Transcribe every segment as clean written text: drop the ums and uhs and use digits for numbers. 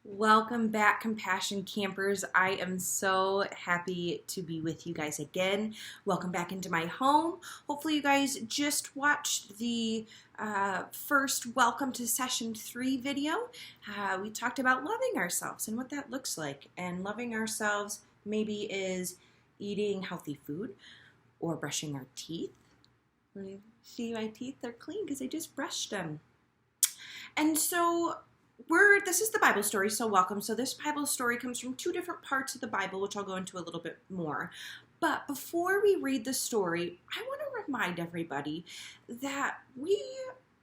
Welcome back, Compassion Campers. I am so happy to be with you guys again. Welcome back into my home. Hopefully you guys just watched the first Welcome to Session 3 video. We talked about loving ourselves and what that looks like. And loving ourselves maybe is eating healthy food or brushing our teeth. See my teeth? They're clean because I just brushed them. And so this is the Bible story, so welcome. So this Bible story comes from two different parts of the Bible, which I'll go into a little bit more. But before we read the story, I want to remind everybody that we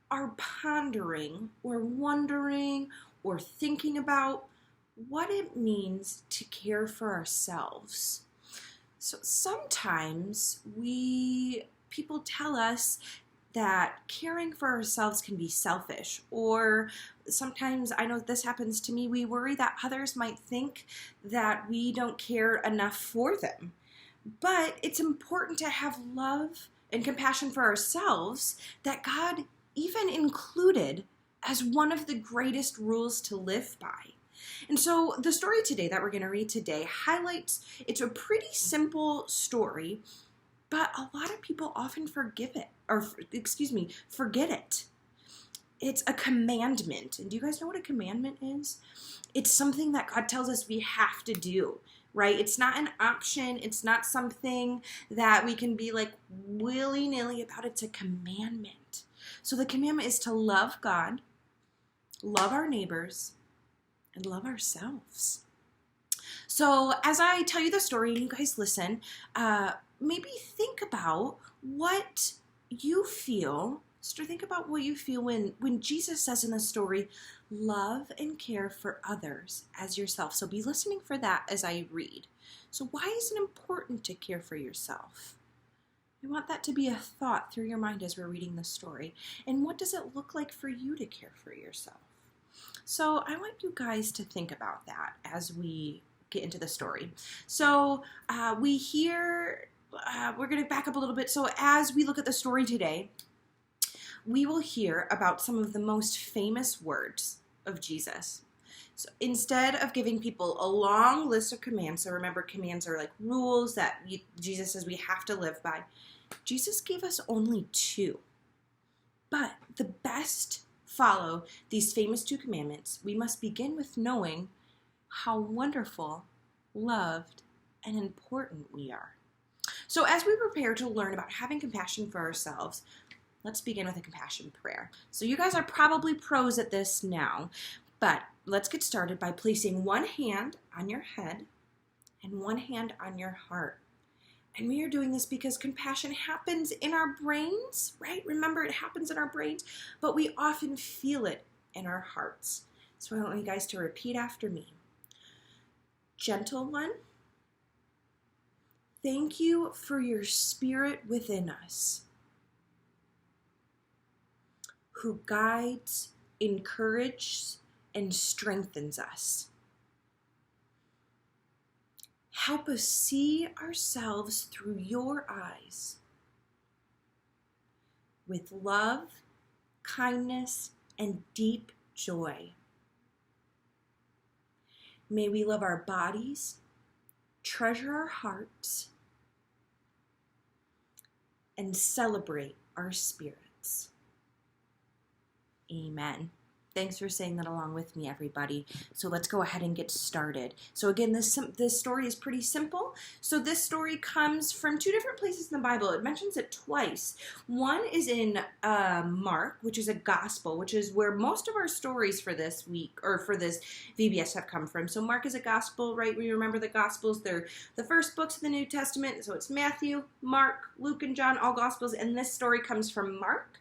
are pondering or wondering or thinking about what it means to care for ourselves. So sometimes people tell us that caring for ourselves can be selfish, or sometimes, I know this happens to me, we worry that others might think that we don't care enough for them. But it's important to have love and compassion for ourselves that God even included as one of the greatest rules to live by. And so the story today that we're going to read today highlights, it's a pretty simple story, but a lot of people often forget it. It's a commandment. And do you guys know what a commandment is? It's something that God tells us we have to do, right? It's not an option. It's not something that we can be like willy-nilly about. It's a commandment. So the commandment is to love God, love our neighbors, and love ourselves. So as I tell you the story and you guys listen, maybe think about what you feel. So think about what you feel when Jesus says in the story, love and care for others as yourself. So be listening for that as I read. So why is it important to care for yourself? I want that to be a thought through your mind as we're reading the story. And what does it look like for you to care for yourself? So I want you guys to think about that as we get into the story. So we're going to back up a little bit. So as we look at the story today, we will hear about some of the most famous words of Jesus. So instead of giving people a long list of commands, so remember commands are like rules that Jesus says we have to live by, Jesus gave us only two. But the best follow these famous two commandments, we must begin with knowing how wonderful, loved, and important we are. So as we prepare to learn about having compassion for ourselves, let's begin with a compassion prayer. So you guys are probably pros at this now, but let's get started by placing one hand on your head and one hand on your heart. And we are doing this because compassion happens in our brains, right? Remember, it happens in our brains, but we often feel it in our hearts. So I want you guys to repeat after me. Gentle one, thank you for your spirit within us, who guides, encourages, and strengthens us. Help us see ourselves through your eyes with love, kindness, and deep joy. May we love our bodies, treasure our hearts, and celebrate our spirits. Amen. Thanks for saying that along with me, everybody. So let's go ahead and get started. So again, this story is pretty simple. So this story comes from two different places in the Bible. It mentions it twice. One is in Mark, which is a gospel, which is where most of our stories for this week, or for this VBS, have come from. So Mark is a gospel, right? We remember the gospels. They're the first books of the New Testament. So it's Matthew, Mark, Luke, and John, all gospels. And this story comes from Mark,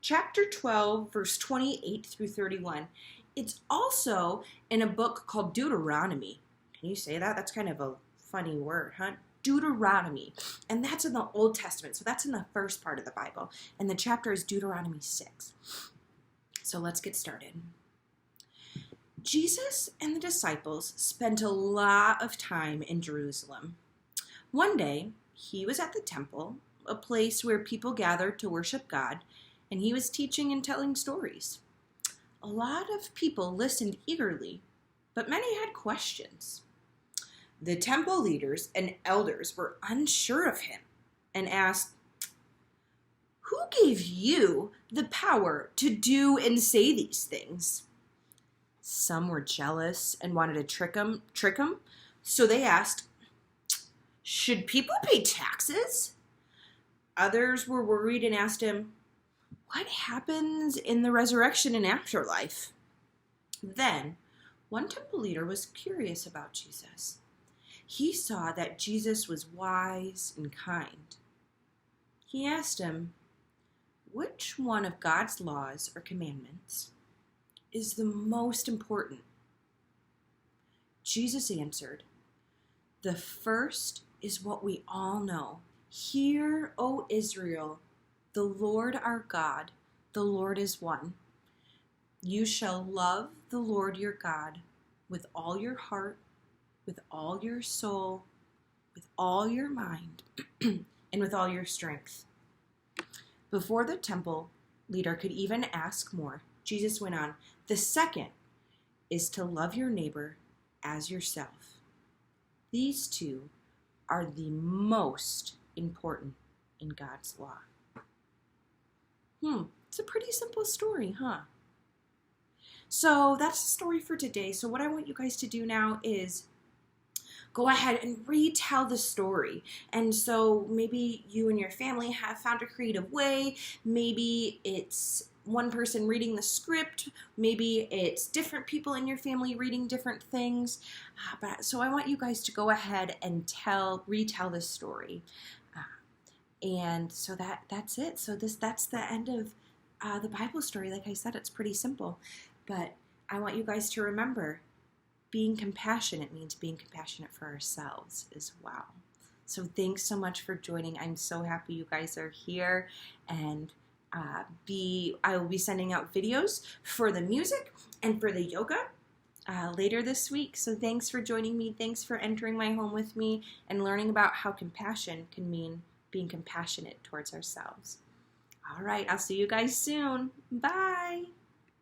chapter 12, verse 28 through 31. It's also in a book called Deuteronomy. Can you say that? That's kind of a funny word, huh? Deuteronomy. And that's in the Old Testament. So that's in the first part of the Bible. And the chapter is Deuteronomy 6. So let's get started. Jesus and the disciples spent a lot of time in Jerusalem. One day, he was at the temple, a place where people gathered to worship God, and he was teaching and telling stories. A lot of people listened eagerly but many had questions. The temple leaders and elders were unsure of him and asked, "Who gave you the power to do and say these things?" Some were jealous and wanted to trick him, so they asked, "Should people pay taxes?" Others were worried and asked him, "What happens in the resurrection and afterlife?" Then, one temple leader was curious about Jesus. He saw that Jesus was wise and kind. He asked him, "Which one of God's laws or commandments is the most important?" Jesus answered, "The first is what we all know. Hear, O Israel, the Lord our God, the Lord is one. You shall love the Lord your God with all your heart, with all your soul, with all your mind, and with all your strength." Before the temple leader could even ask more, Jesus went on, "The second is to love your neighbor as yourself. These two are the most important in God's law." It's a pretty simple story, huh? So that's the story for today. So what I want you guys to do now is go ahead and retell the story. And so maybe you and your family have found a creative way. Maybe it's one person reading the script. Maybe it's different people in your family reading different things. So I want you guys to go ahead and retell this story. And so that's it. So that's the end of the Bible story. Like I said, it's pretty simple. But I want you guys to remember, being compassionate means being compassionate for ourselves as well. So thanks so much for joining. I'm so happy you guys are here. And I will be sending out videos for the music and for the yoga later this week. So thanks for joining me. Thanks for entering my home with me and learning about how compassion can mean being compassionate towards ourselves. All right, I'll see you guys soon. Bye.